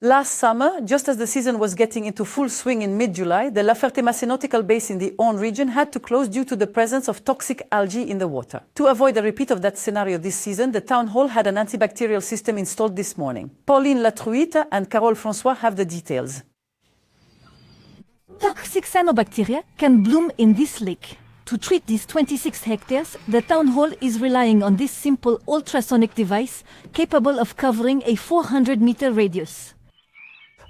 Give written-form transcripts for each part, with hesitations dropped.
Last summer, just as the season was getting into full swing in mid-July, the Ferté-Macé nautical base in the Orne region had to close due to the presence of toxic algae in the water. To avoid a repeat of that scenario this season, the town hall had an antibacterial system installed this morning. Pauline Latruite and Carole François have the details. Toxic cyanobacteria can bloom in this lake. To treat these 26 hectares, the town hall is relying on this simple ultrasonic device capable of covering a 400-meter radius.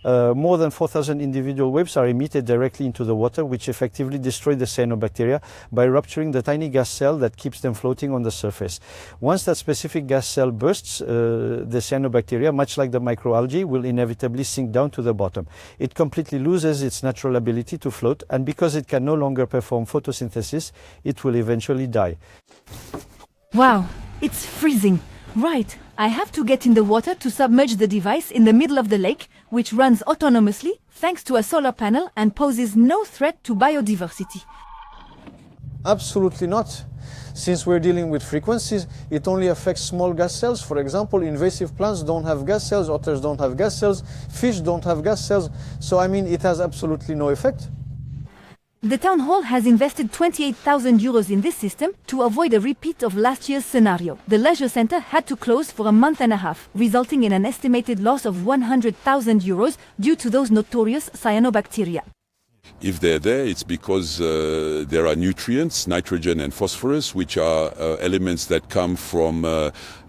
More than 4,000 individual waves are emitted directly into the water, which effectively destroy the cyanobacteria by rupturing the tiny gas cell that keeps them floating on the surface. Once that specific gas cell bursts, the cyanobacteria, much like the microalgae, will inevitably sink down to the bottom. It completely loses its natural ability to float, and because it can no longer perform photosynthesis, it will eventually die. Wow, it's freezing. Right, I have to get in the water to submerge the device in the middle of the lake, which runs autonomously thanks to a solar panel and poses no threat to biodiversity. Absolutely not. Since we're dealing with frequencies, it only affects small gas cells. For example, invasive plants don't have gas cells, otters don't have gas cells, fish don't have gas cells. So, it has absolutely no effect. The town hall has invested 28,000 euros in this system to avoid a repeat of last year's scenario. The leisure center had to close for a month and a half, resulting in an estimated loss of 100,000 euros due to those notorious cyanobacteria. If they're there, it's because there are nutrients, nitrogen and phosphorus, which are elements that come from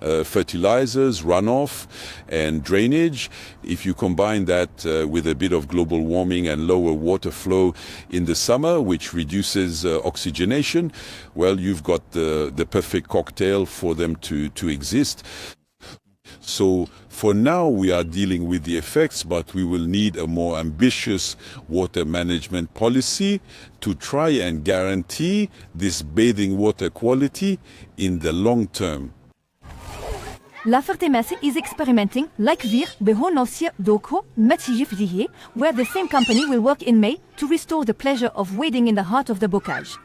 fertilizers, runoff and drainage. If you combine that with a bit of global warming and lower water flow in the summer, which reduces oxygenation, well, you've got the perfect cocktail for them to exist. So for now, we are dealing with the effects, but we will need a more ambitious water management policy to try and guarantee this bathing water quality in the long term. La Ferté-Macé is experimenting, like wir behoornelsie doko met where the same company will work in May to restore the pleasure of wading in the heart of the bocage.